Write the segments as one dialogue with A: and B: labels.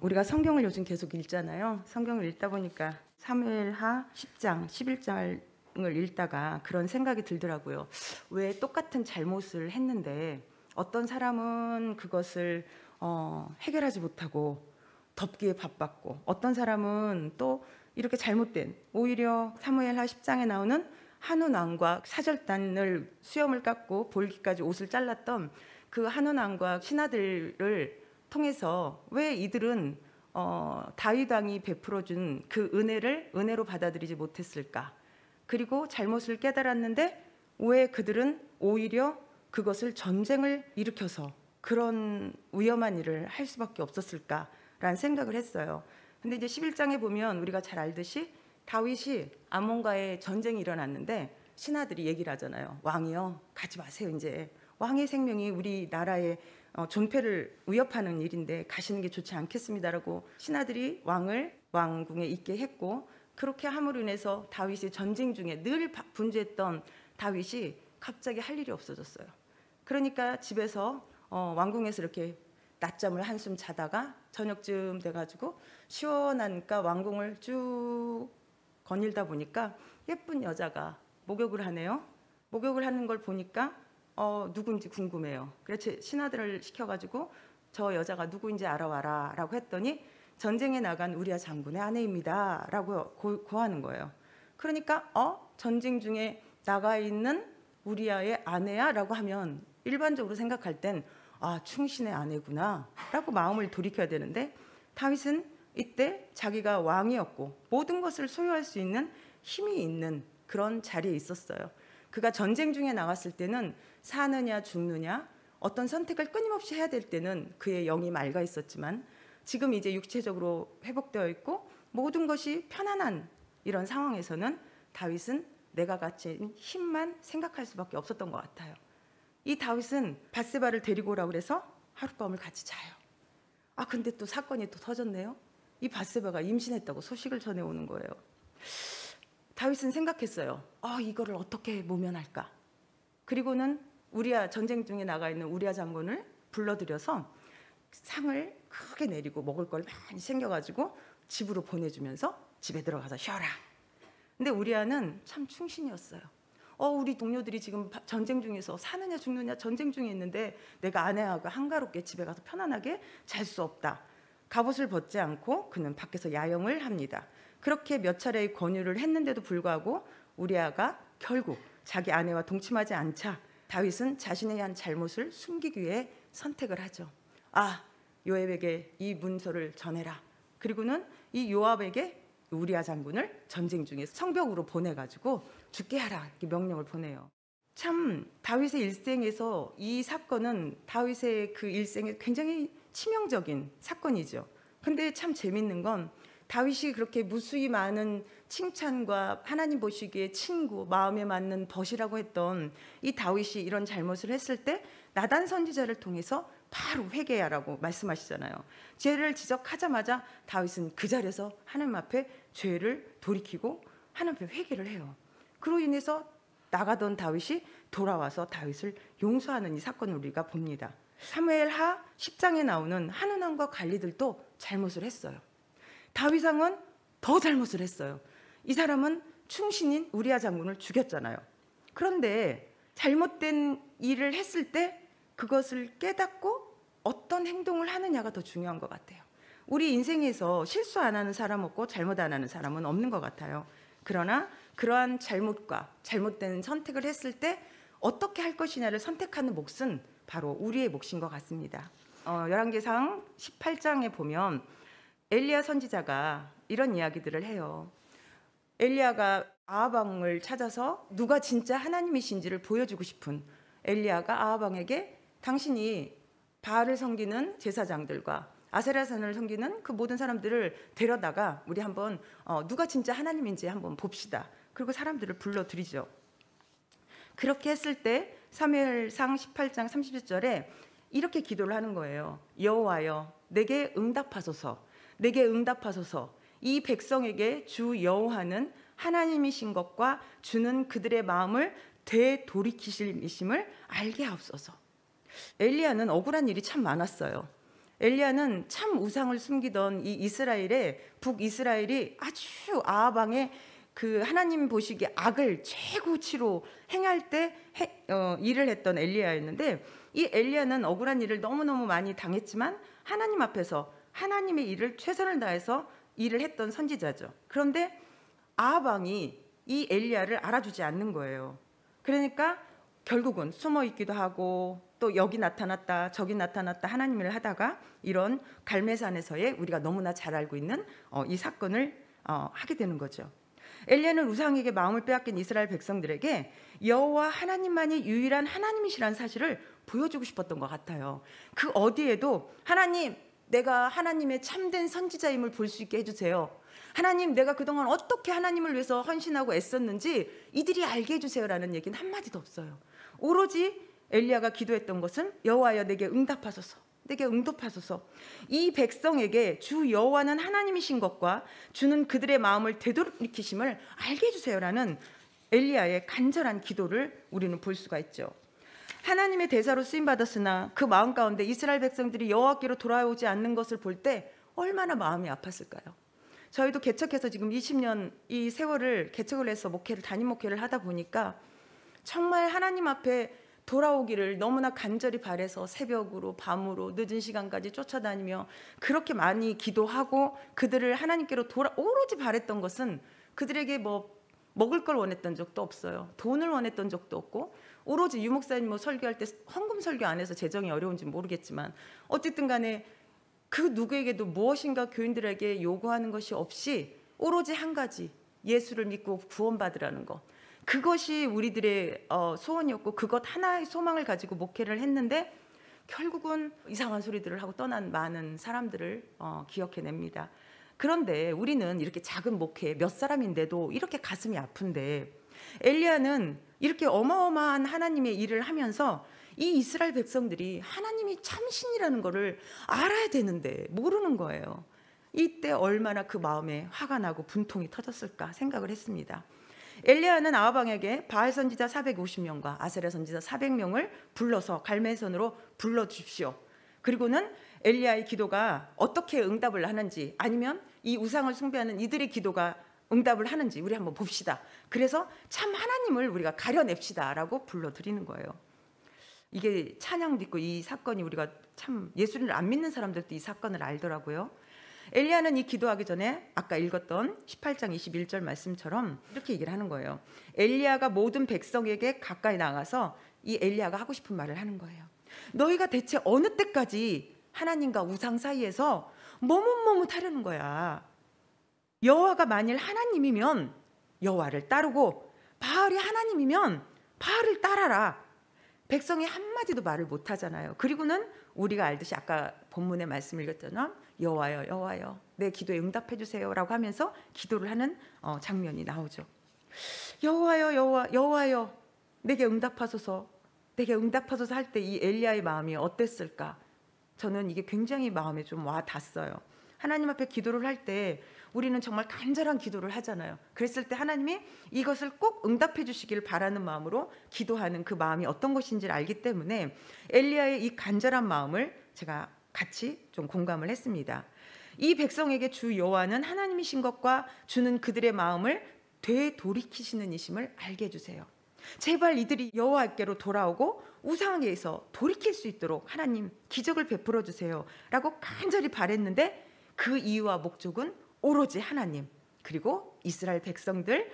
A: 우리가 성경을 요즘 계속 읽잖아요. 성경을 읽다 보니까 사무엘하 10장, 11장을 읽다가 그런 생각이 들더라고요. 왜 똑같은 잘못을 했는데 어떤 사람은 그것을 해결하지 못하고 덮기에 바빴고, 어떤 사람은 또 이렇게 잘못된, 오히려 사무엘하 10장에 나오는 한운 왕과 사절단을 수염을 깎고 볼기까지 옷을 잘랐던 그 한운 왕과 신하들을 통해서 왜 이들은 다윗 왕이 베풀어준 그 은혜를 은혜로 받아들이지 못했을까? 그리고 잘못을 깨달았는데 왜 그들은 오히려 그것을 전쟁을 일으켜서 그런 위험한 일을 할 수밖에 없었을까라는 생각을 했어요. 근데 이제 11장에 보면 우리가 잘 알듯이 다윗이 아몬과의 전쟁이 일어났는데 신하들이 얘기를 하잖아요. 왕이요, 가지 마세요. 이제 왕의 생명이 우리 나라의 존폐를 위협하는 일인데 가시는 게 좋지 않겠습니다라고 신하들이 왕을 왕궁에 있게 했고, 그렇게 함으로 인해서 다윗이 전쟁 중에 늘 분주했던 다윗이 갑자기 할 일이 없어졌어요. 그러니까 집에서 왕궁에서 이렇게 낮잠을 한숨 자다가 저녁쯤 돼가지고 시원하니까 왕궁을 쭉 거닐다 보니까 예쁜 여자가 목욕을 하네요. 목욕을 하는 걸 보니까 누군지 궁금해요. 그래서 신하들을 시켜가지고 저 여자가 누구인지 알아와라 라고 했더니 전쟁에 나간 우리아 장군의 아내입니다 라고 고하는 거예요. 그러니까 전쟁 중에 나가 있는 우리아의 아내야 라고 하면 일반적으로 생각할 땐 충신의 아내구나 라고 마음을 돌이켜야 되는데, 다윗은 이때 자기가 왕이었고 모든 것을 소유할 수 있는 힘이 있는 그런 자리에 있었어요. 그가 전쟁 중에 나갔을 때는 사느냐 죽느냐 어떤 선택을 끊임없이 해야 될 때는 그의 영이 맑아 있었지만, 지금 이제 육체적으로 회복되어 있고 모든 것이 편안한 이런 상황에서는 다윗은 내가 가진 힘만 생각할 수밖에 없었던 것 같아요. 이 다윗은 밧세바를 데리고 오라고 그래서 하룻밤을 같이 자요. 근데 또 사건이 또 터졌네요. 이 밧세바가 임신했다고 소식을 전해오는 거예요. 다윗은 생각했어요. 이거를 어떻게 모면할까? 그리고는 우리아 전쟁 중에 나가 있는 우리아 장군을 불러들여서 상을 크게 내리고 먹을 걸 많이 챙겨가지고 집으로 보내주면서 집에 들어가서 쉬어라. 근데 우리아는 참 충신이었어요. 우리 동료들이 지금 전쟁 중에서 사느냐 죽느냐 전쟁 중에 있는데 내가 아내하고 한가롭게 집에 가서 편안하게 잘 수 없다. 갑옷을 벗지 않고 그는 밖에서 야영을 합니다. 그렇게 몇 차례의 권유를 했는데도 불구하고 우리아가 결국 자기 아내와 동침하지 않자 다윗은 자신의 한 잘못을 숨기기 위해 선택을 하죠. 요압에게 이 문서를 전해라. 그리고는 이 요압에게 우리아 장군을 전쟁 중에 성벽으로 보내가지고 죽게 하라 이렇게 명령을 보내요. 참 다윗의 일생에서 이 사건은 다윗의 그 일생에 굉장히 치명적인 사건이죠. 근데 참 재밌는 건 다윗이 그렇게 무수히 많은 칭찬과 하나님 보시기에 친구, 마음에 맞는 벗이라고 했던 이 다윗이 이런 잘못을 했을 때 나단 선지자를 통해서 바로 회개하라고 말씀하시잖아요. 죄를 지적하자마자 다윗은 그 자리에서 하나님 앞에 죄를 돌이키고 하나님 앞에 회개를 해요. 그로 인해서 나가던 다윗이 돌아와서 다윗을 용서하는 이 사건을 우리가 봅니다. 사무엘하 10장에 나오는 한운 왕과 관리들도 잘못을 했어요. 다윗 왕은 더 잘못을 했어요. 이 사람은 충신인 우리아 장군을 죽였잖아요. 그런데 잘못된 일을 했을 때 그것을 깨닫고 어떤 행동을 하느냐가 더 중요한 것 같아요. 우리 인생에서 실수 안 하는 사람 없고 잘못 안 하는 사람은 없는 것 같아요. 그러나 그러한 잘못과 잘못된 선택을 했을 때 어떻게 할 것이냐를 선택하는 몫은 바로 우리의 몫인 것 같습니다. 열왕기상 18장에 보면 엘리야 선지자가 이런 이야기들을 해요. 엘리야가 아합 왕을 찾아서 누가 진짜 하나님이신지를 보여주고 싶은 엘리야가 아합 왕에게 당신이 바알을 섬기는 제사장들과 아세라산을 섬기는 그 모든 사람들을 데려다가 우리 한번 누가 진짜 하나님인지 한번 봅시다. 그리고 사람들을 불러들이죠. 그렇게 했을 때 사무엘상 18장 30절에 이렇게 기도를 하는 거예요. 여호와여 내게 응답하소서. 내게 응답하소서. 이 백성에게 주 여호와는 하나님이신 것과 주는 그들의 마음을 되돌이키실 이심을 알게 하옵소서. 엘리야는 억울한 일이 참 많았어요. 엘리야는 참 우상을 숨기던 이 이스라엘의 북이스라엘이 아주 아합 왕의 그 하나님 보시기에 악을 최고치로 행할 때 일을 했던 엘리야였는데, 이 엘리야는 억울한 일을 너무너무 많이 당했지만 하나님 앞에서 하나님의 일을 최선을 다해서 일을 했던 선지자죠. 그런데 아합 왕이 이 엘리야를 알아주지 않는 거예요. 그러니까 결국은 숨어 있기도 하고 또 여기 나타났다 저기 나타났다 하나님을 하다가 이런 갈매산에서의 우리가 너무나 잘 알고 있는 이 사건을 하게 되는 거죠. 엘리야는 우상에게 마음을 빼앗긴 이스라엘 백성들에게 여호와 하나님만이 유일한 하나님이시라는 사실을 보여주고 싶었던 것 같아요. 그 어디에도 하나님, 내가 하나님의 참된 선지자임을 볼 수 있게 해주세요. 하나님, 내가 그동안 어떻게 하나님을 위해서 헌신하고 애썼는지 이들이 알게 해주세요라는 얘기는 한마디도 없어요. 오로지 엘리야가 기도했던 것은 여호와여 내게 응답하소서, 내게 응답하소서. 이 백성에게 주 여호와는 하나님이신 것과 주는 그들의 마음을 되돌이키심을 알게 해주세요라는 엘리야의 간절한 기도를 우리는 볼 수가 있죠. 하나님의 대사로 쓰임받았으나 그 마음 가운데 이스라엘 백성들이 여호와께로 돌아오지 않는 것을 볼 때 얼마나 마음이 아팠을까요? 저희도 개척해서 지금 20년 이 세월을 개척을 해서 담임 목회를 하다 보니까 정말 하나님 앞에 돌아오기를 너무나 간절히 바래서 새벽으로 밤으로 늦은 시간까지 쫓아다니며 그렇게 많이 기도하고 그들을 하나님께로 오로지 바랬던 것은 그들에게 뭐 먹을 걸 원했던 적도 없어요. 돈을 원했던 적도 없고, 오로지 유목사님 뭐 설교할 때 헌금 설교 안 해서 재정이 어려운지 모르겠지만 어쨌든 간에 그 누구에게도 무엇인가 교인들에게 요구하는 것이 없이 오로지 한 가지, 예수를 믿고 구원받으라는 것, 그것이 우리들의 소원이었고 그것 하나의 소망을 가지고 목회를 했는데 결국은 이상한 소리들을 하고 떠난 많은 사람들을 기억해냅니다. 그런데 우리는 이렇게 작은 목회 몇 사람인데도 이렇게 가슴이 아픈데, 엘리야는 이렇게 어마어마한 하나님의 일을 하면서 이 이스라엘 백성들이 하나님이 참신이라는 것을 알아야 되는데 모르는 거예요. 이때 얼마나 그 마음에 화가 나고 분통이 터졌을까 생각을 했습니다. 엘리야는 아합 왕에게 바알 선지자 450명과 아세라 선지자 400명을 불러서 갈멜산으로 불러주십시오. 그리고는 엘리야의 기도가 어떻게 응답을 하는지, 아니면 이 우상을 숭배하는 이들의 기도가 응답을 하는지 우리 한번 봅시다. 그래서 참 하나님을 우리가 가려냅시다라고 불러드리는 거예요. 이게 찬양도 있고 이 사건이, 우리가 참 예수를 안 믿는 사람들도 이 사건을 알더라고요. 엘리야는 이 기도하기 전에 아까 읽었던 18장 21절 말씀처럼 이렇게 얘기를 하는 거예요. 엘리야가 모든 백성에게 가까이 나가서 이 엘리야가 하고 싶은 말을 하는 거예요. 너희가 대체 어느 때까지 하나님과 우상 사이에서 머뭇머뭇하려는 거야. 여호와가 만일 하나님이면 여호와를 따르고 바알이 하나님이면 바알을 따라라. 백성이 한마디도 말을 못하잖아요. 그리고는 우리가 알듯이 아까 본문의 말씀을 읽었잖아요. 여호와여 여호와여 내 기도에 응답해 주세요라고 하면서 기도를 하는 장면이 나오죠. 여호와여 여호와여 내게 응답하소서, 내게 응답하소서 할 때 이 엘리야의 마음이 어땠을까? 저는 이게 굉장히 마음에 좀 와 닿았어요. 하나님 앞에 기도를 할 때 우리는 정말 간절한 기도를 하잖아요. 그랬을 때 하나님이 이것을 꼭 응답해 주시길 바라는 마음으로 기도하는 그 마음이 어떤 것인지를 알기 때문에 엘리야의 이 간절한 마음을 제가 같이 좀 공감을 했습니다. 이 백성에게 주 여호와는 하나님이신 것과 주는 그들의 마음을 되돌이키시는 이심을 알게 해주세요. 제발 이들이 여호와께로 돌아오고 우상에게서 돌이킬 수 있도록 하나님 기적을 베풀어 주세요 라고 간절히 바랬는데, 그 이유와 목적은 오로지 하나님 그리고 이스라엘 백성들,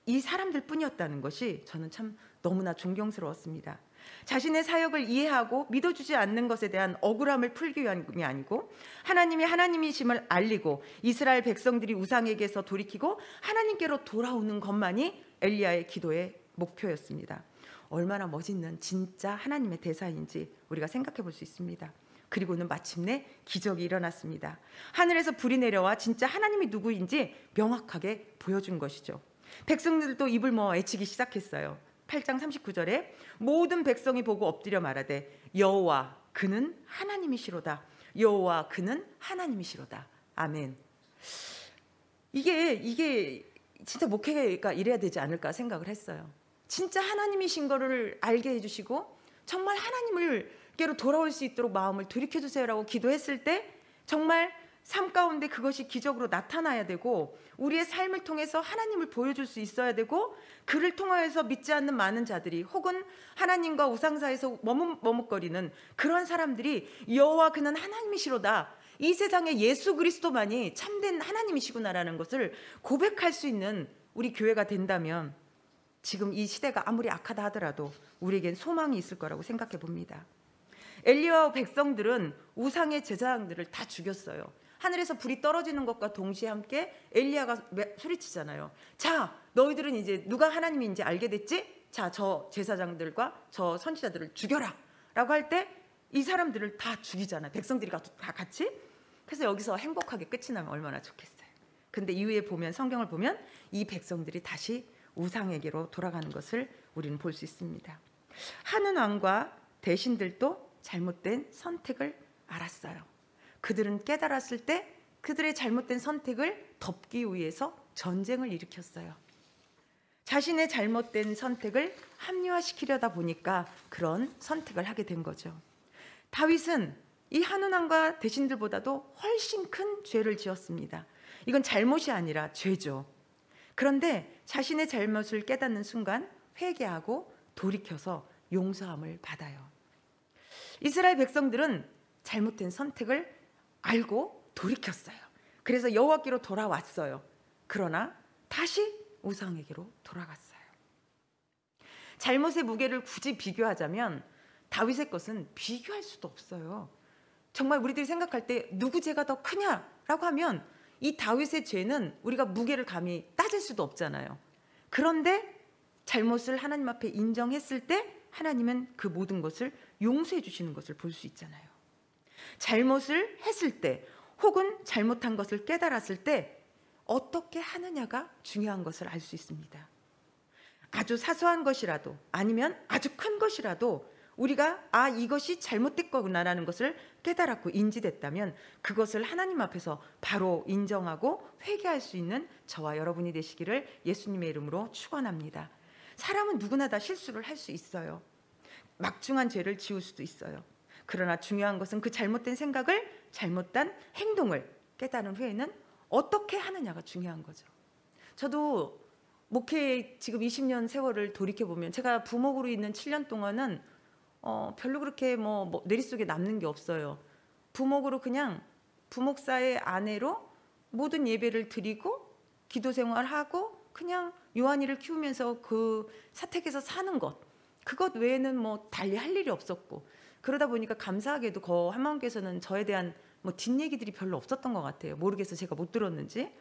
A: 이 사람들 뿐이었다는 것이 저는 참 너무나 존경스러웠습니다. 자신의 사역을 이해하고 믿어주지 않는 것에 대한 억울함을 풀기 위함이 아니고 하나님이 하나님이심을 알리고 이스라엘 백성들이 우상에게서 돌이키고 하나님께로 돌아오는 것만이 엘리야의 기도의 목표였습니다. 얼마나 멋있는 진짜 하나님의 대사인지 우리가 생각해 볼 수 있습니다. 그리고는 마침내 기적이 일어났습니다. 하늘에서 불이 내려와 진짜 하나님이 누구인지 명확하게 보여준 것이죠. 백성들도 입을 모아 외치기 시작했어요. 8장 39절에 모든 백성이 보고 엎드려 말하되 여호와 그는 하나님이시로다. 여호와 그는 하나님이시로다. 아멘. 이게 진짜 목회가 이래야 되지 않을까 생각을 했어요. 진짜 하나님이신 거를 알게 해주시고 정말 하나님을 하나님께로 돌아올 수 있도록 마음을 돌이켜주세요라고 기도했을 때 정말 삶 가운데 그것이 기적으로 나타나야 되고 우리의 삶을 통해서 하나님을 보여줄 수 있어야 되고 그를 통하여서 믿지 않는 많은 자들이 혹은 하나님과 우상사에서 머뭇거리는 그런 사람들이 여호와 그는 하나님이시로다, 이 세상에 예수 그리스도만이 참된 하나님이시구나라는 것을 고백할 수 있는 우리 교회가 된다면 지금 이 시대가 아무리 악하다 하더라도 우리에겐 소망이 있을 거라고 생각해 봅니다. 엘리야와 백성들은 우상의 제사장들을 다 죽였어요. 하늘에서 불이 떨어지는 것과 동시에 함께 엘리야가 소리치잖아요. 자, 너희들은 이제 누가 하나님인지 알게 됐지? 자, 저 제사장들과 저 선지자들을 죽여라 라고 할 때 이 사람들을 다 죽이잖아요. 백성들이 다 같이. 그래서 여기서 행복하게 끝이 나면 얼마나 좋겠어요. 근데 이후에 보면, 성경을 보면 이 백성들이 다시 우상에게로 돌아가는 것을 우리는 볼 수 있습니다. 하는 왕과 대신들도 잘못된 선택을 알았어요. 그들은 깨달았을 때 그들의 잘못된 선택을 덮기 위해서 전쟁을 일으켰어요. 자신의 잘못된 선택을 합리화시키려다 보니까 그런 선택을 하게 된 거죠. 다윗은 이 하는 왕과 대신들보다도 훨씬 큰 죄를 지었습니다. 이건 잘못이 아니라 죄죠. 그런데 자신의 잘못을 깨닫는 순간 회개하고 돌이켜서 용서함을 받아요. 이스라엘 백성들은 잘못된 선택을 알고 돌이켰어요. 그래서 여호와께로 돌아왔어요. 그러나 다시 우상에게로 돌아갔어요. 잘못의 무게를 굳이 비교하자면 다윗의 것은 비교할 수도 없어요. 정말 우리들이 생각할 때 누구 죄가 더 크냐라고 하면 이 다윗의 죄는 우리가 무게를 감히 따질 수도 없잖아요. 그런데 잘못을 하나님 앞에 인정했을 때 하나님은 그 모든 것을 용서해 주시는 것을 볼 수 있잖아요. 잘못을 했을 때 혹은 잘못한 것을 깨달았을 때 어떻게 하느냐가 중요한 것을 알 수 있습니다. 아주 사소한 것이라도 아니면 아주 큰 것이라도 우리가 이것이 잘못됐구나라는 것을 깨달았고 인지됐다면 그것을 하나님 앞에서 바로 인정하고 회개할 수 있는 저와 여러분이 되시기를 예수님의 이름으로 축원합니다. 사람은 누구나 다 실수를 할 수 있어요. 막중한 죄를 지을 수도 있어요. 그러나 중요한 것은 그 잘못된 생각을, 잘못된 행동을 깨달은 후에는 어떻게 하느냐가 중요한 거죠. 저도 목회 지금 20년 세월을 돌이켜보면 제가 부목으로 있는 7년 동안은 별로 그렇게 뇌리 속에 남는 게 없어요. 부목으로 그냥 부목사의 아내로 모든 예배를 드리고 기도 생활하고 그냥 요한이를 키우면서 그 사택에서 사는 것, 그것 외에는 달리 할 일이 없었고, 그러다 보니까 감사하게도 하나님께서는 저에 대한 뒷얘기들이 별로 없었던 것 같아요. 모르겠어요. 제가 못 들었는지.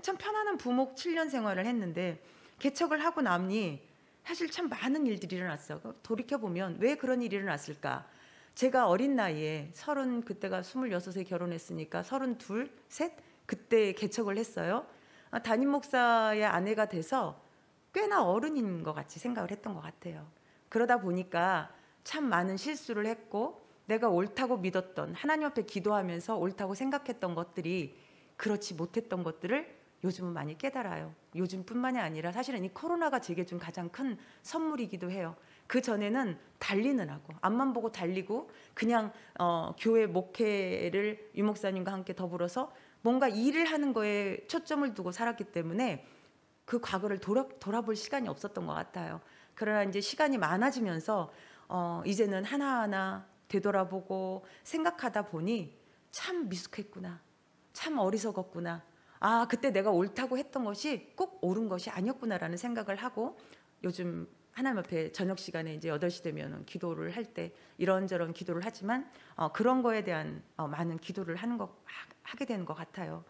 A: 참 편안한 부목 7년 생활을 했는데 개척을 하고 나니 사실 참 많은 일들이 일어났어요. 돌이켜보면 왜 그런 일이 일어났을까? 제가 어린 나이에 그때가 26에 결혼했으니까 32, 셋 그때 개척을 했어요. 담임 목사의 아내가 돼서 꽤나 어른인 것 같이 생각을 했던 것 같아요. 그러다 보니까 참 많은 실수를 했고 내가 옳다고 믿었던, 하나님 앞에 기도하면서 옳다고 생각했던 것들이 그렇지 못했던 것들을 요즘은 많이 깨달아요. 요즘뿐만이 아니라 사실은 이 코로나가 제게 준 가장 큰 선물이기도 해요. 그 전에는 달리는 하고 앞만 보고 달리고 그냥 교회 목회를 유목사님과 함께 더불어서 뭔가 일을 하는 거에 초점을 두고 살았기 때문에 그 과거를 돌아볼 시간이 없었던 것 같아요. 그러나 이제 시간이 많아지면서 이제는 하나하나 되돌아보고 생각하다 보니 참 미숙했구나, 참 어리석었구나, 그때 내가 옳다고 했던 것이 꼭 옳은 것이 아니었구나라는 생각을 하고 요즘 하나님 앞에 저녁 시간에 이제 8시 되면 기도를 할 때 이런저런 기도를 하지만 그런 거에 대한 많은 기도를 하게 되는 것 같아요.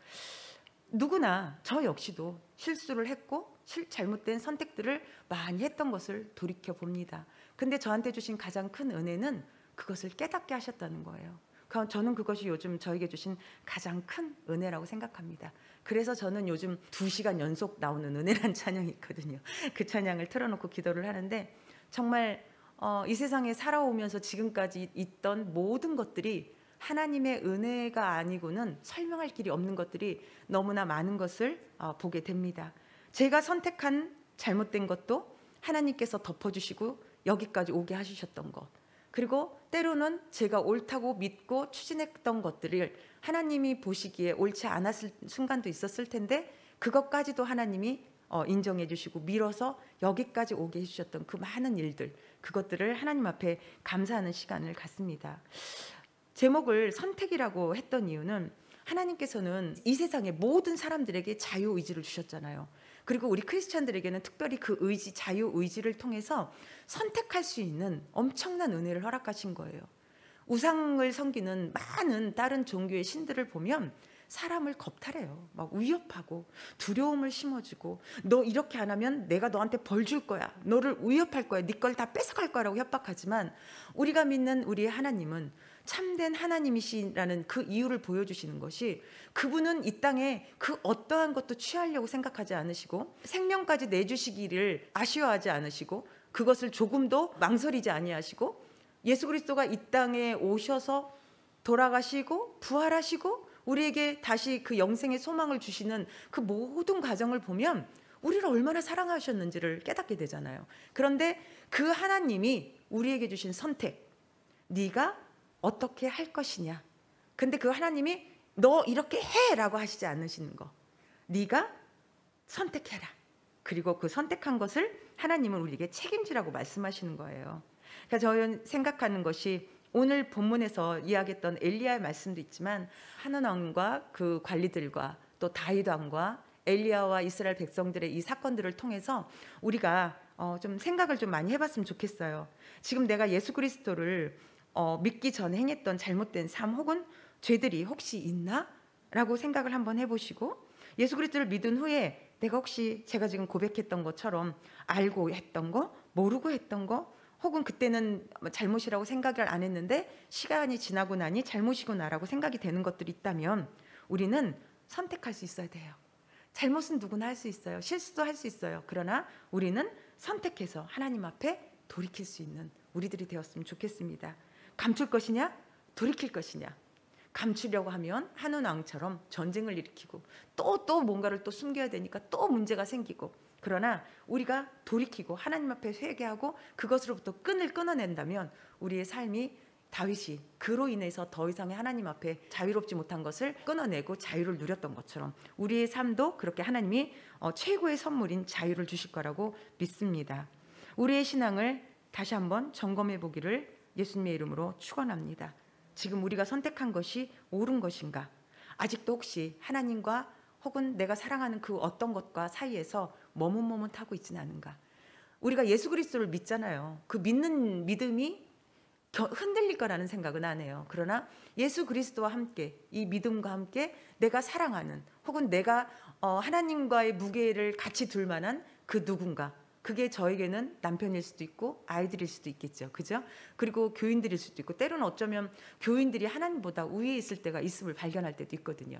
A: 누구나 저 역시도 실수를 했고 잘못된 선택들을 많이 했던 것을 돌이켜 봅니다. 근데 저한테 주신 가장 큰 은혜는 그것을 깨닫게 하셨다는 거예요. 저는 그것이 요즘 저에게 주신 가장 큰 은혜라고 생각합니다. 그래서 저는 요즘 2시간 연속 나오는 은혜란 찬양이 있거든요. 그 찬양을 틀어놓고 기도를 하는데 정말 이 세상에 살아오면서 지금까지 있던 모든 것들이 하나님의 은혜가 아니고는 설명할 길이 없는 것들이 너무나 많은 것을 보게 됩니다. 제가 선택한 잘못된 것도 하나님께서 덮어주시고 여기까지 오게 하셨던 것, 그리고 때로는 제가 옳다고 믿고 추진했던 것들을 하나님이 보시기에 옳지 않았을 순간도 있었을 텐데 그것까지도 하나님이 인정해 주시고 밀어서 여기까지 오게 해주셨던 그 많은 일들, 그것들을 하나님 앞에 감사하는 시간을 갖습니다. 제목을 선택이라고 했던 이유는 하나님께서는 이 세상의 모든 사람들에게 자유의지를 주셨잖아요. 그리고 우리 크리스찬들에게는 특별히 그 의지, 자유의지를 통해서 선택할 수 있는 엄청난 은혜를 허락하신 거예요. 우상을 섬기는 많은 다른 종교의 신들을 보면 사람을 겁탈해요. 막 위협하고 두려움을 심어주고 너 이렇게 안 하면 내가 너한테 벌 줄 거야. 너를 위협할 거야. 네 걸 다 뺏어갈 거라고 협박하지만 우리가 믿는 우리의 하나님은 참된 하나님이시라는 그 이유를 보여주시는 것이 그분은 이 땅에 그 어떠한 것도 취하려고 생각하지 않으시고 생명까지 내주시기를 아쉬워하지 않으시고 그것을 조금도 망설이지 아니하시고 예수 그리스도가 이 땅에 오셔서 돌아가시고 부활하시고 우리에게 다시 그 영생의 소망을 주시는 그 모든 과정을 보면 우리를 얼마나 사랑하셨는지를 깨닫게 되잖아요. 그런데 그 하나님이 우리에게 주신 선택, 네가 어떻게 할 것이냐. 근데 그 하나님이 너 이렇게 해라고 하시지 않으시는 거. 네가 선택해라. 그리고 그 선택한 것을 하나님은 우리에게 책임지라고 말씀하시는 거예요. 그러니까 저는 생각하는 것이 오늘 본문에서 이야기했던 엘리야의 말씀도 있지만 하나님 왕과 그 관리들과 또 다윗 왕과 엘리야와 이스라엘 백성들의 이 사건들을 통해서 우리가 좀 생각을 좀 많이 해봤으면 좋겠어요. 지금 내가 예수 그리스도를 믿기 전에 행했던 잘못된 삶 혹은 죄들이 혹시 있나? 라고 생각을 한번 해보시고 예수 그리스도를 믿은 후에 내가 혹시 제가 지금 고백했던 것처럼 알고 했던 거, 모르고 했던 거 혹은 그때는 잘못이라고 생각을 안 했는데 시간이 지나고 나니 잘못이구나라고 생각이 되는 것들이 있다면 우리는 선택할 수 있어야 돼요. 잘못은 누구나 할 수 있어요. 실수도 할 수 있어요. 그러나 우리는 선택해서 하나님 앞에 돌이킬 수 있는 우리들이 되었으면 좋겠습니다. 감출 것이냐? 돌이킬 것이냐? 감추려고 하면 한운 왕처럼 전쟁을 일으키고 또 뭔가를 또 숨겨야 되니까 또 문제가 생기고 그러나 우리가 돌이키고 하나님 앞에 회개하고 그것으로부터 끈을 끊어낸다면 우리의 삶이 다윗이 그로 인해서 더 이상의 하나님 앞에 자유롭지 못한 것을 끊어내고 자유를 누렸던 것처럼 우리의 삶도 그렇게 하나님이 최고의 선물인 자유를 주실 거라고 믿습니다. 우리의 신앙을 다시 한번 점검해 보기를 예수님의 이름으로 축원합니다. 지금 우리가 선택한 것이 옳은 것인가? 아직도 혹시 하나님과 혹은 내가 사랑하는 그 어떤 것과 사이에서 머뭇머뭇하고 있지는 않은가? 우리가 예수 그리스도를 믿잖아요. 그 믿는 믿음이 흔들릴 거라는 생각은 안 해요. 그러나 예수 그리스도와 함께 이 믿음과 함께 내가 사랑하는 혹은 내가 하나님과의 무게를 같이 둘 만한 그 누군가, 그게 저에게는 남편일 수도 있고 아이들일 수도 있겠죠. 그죠? 그리고 교인들일 수도 있고 때로는 어쩌면 교인들이 하나님보다 우위에 있을 때가 있음을 발견할 때도 있거든요.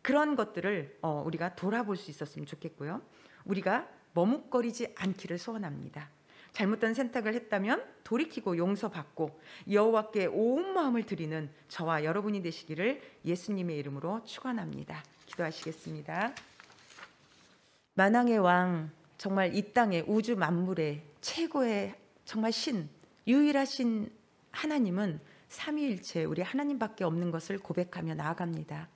A: 그런 것들을 우리가 돌아볼 수 있었으면 좋겠고요. 우리가 머뭇거리지 않기를 소원합니다. 잘못된 선택을 했다면 돌이키고 용서받고 여호와께 온 마음을 드리는 저와 여러분이 되시기를 예수님의 이름으로 축원합니다. 기도하시겠습니다. 만왕의 왕, 정말 이 땅의 우주 만물의 최고의 정말 신, 유일하신 하나님은 삼위일체 우리 하나님밖에 없는 것을 고백하며 나아갑니다.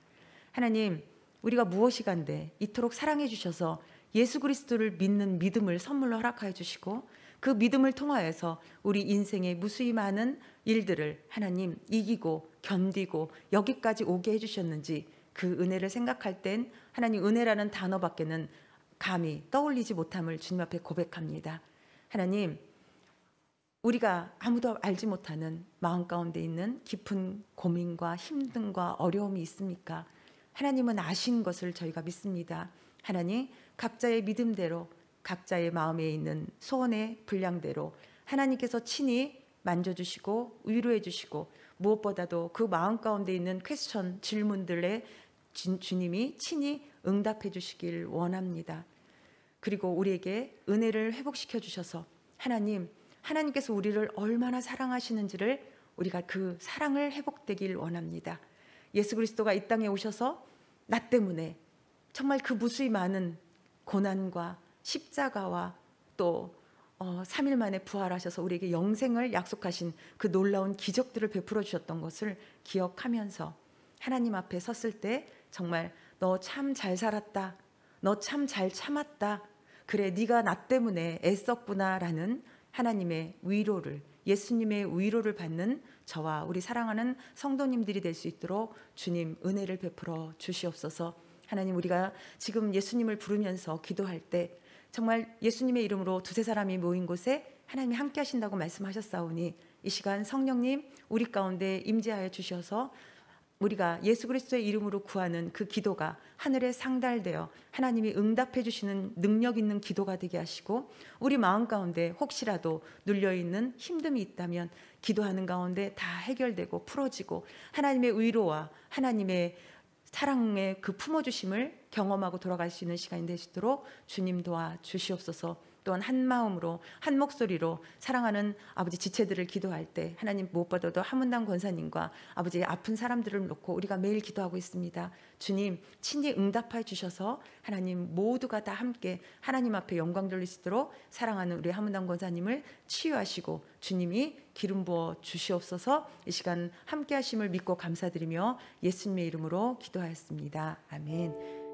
A: 하나님, 우리가 무엇이간데 이토록 사랑해 주셔서 예수 그리스도를 믿는 믿음을 선물로 허락하여 주시고 그 믿음을 통하여서 우리 인생의 무수히 많은 일들을 하나님 이기고 견디고 여기까지 오게 해주셨는지 그 은혜를 생각할 땐 하나님 은혜라는 단어밖에는 감히 떠올리지 못함을 주님 앞에 고백합니다. 하나님, 우리가 아무도 알지 못하는 마음 가운데 있는 깊은 고민과 힘듦과 어려움이 있습니까? 하나님은 아신 것을 저희가 믿습니다. 하나님, 각자의 믿음대로 각자의 마음에 있는 소원의 분량대로 하나님께서 친히 만져주시고 위로해 주시고 무엇보다도 그 마음 가운데 있는 퀘스천 질문들에 주님이 친히 응답해 주시길 원합니다. 그리고 우리에게 은혜를 회복시켜 주셔서 하나님께서 우리를 얼마나 사랑하시는지를 우리가 그 사랑을 회복되길 원합니다. 예수 그리스도가 이 땅에 오셔서 나 때문에 정말 그 무수히 많은 고난과 십자가와 또 3일 만에 부활하셔서 우리에게 영생을 약속하신 그 놀라운 기적들을 베풀어 주셨던 것을 기억하면서 하나님 앞에 섰을 때 정말 너 참 잘 살았다. 너 참 잘 참았다. 그래 네가 나 때문에 애썼구나라는 하나님의 위로를, 예수님의 위로를 받는 저와 우리 사랑하는 성도님들이 될 수 있도록 주님 은혜를 베풀어 주시옵소서. 하나님, 우리가 지금 예수님을 부르면서 기도할 때 정말 예수님의 이름으로 두세 사람이 모인 곳에 하나님이 함께 하신다고 말씀하셨사오니 이 시간 성령님 우리 가운데 임재하여 주셔서 우리가 예수 그리스도의 이름으로 구하는 그 기도가 하늘에 상달되어 하나님이 응답해 주시는 능력 있는 기도가 되게 하시고, 우리 마음 가운데 혹시라도 눌려있는 힘듦이 있다면 기도하는 가운데 다 해결되고 풀어지고 하나님의 위로와 하나님의 사랑의 그 품어주심을 경험하고 돌아갈 수 있는 시간이 되시도록 주님 도와 주시옵소서. 또한 한 마음으로 한 목소리로 사랑하는 아버지 지체들을 기도할 때 하나님, 무엇보다도 하문당 권사님과 아버지의 아픈 사람들을 놓고 우리가 매일 기도하고 있습니다. 주님 친히 응답하여 주셔서 하나님 모두가 다 함께 하나님 앞에 영광 돌리시도록 사랑하는 우리 하문당 권사님을 치유하시고 주님이 기름 부어 주시옵소서. 이 시간 함께 하심을 믿고 감사드리며 예수님의 이름으로 기도하였습니다. 아멘.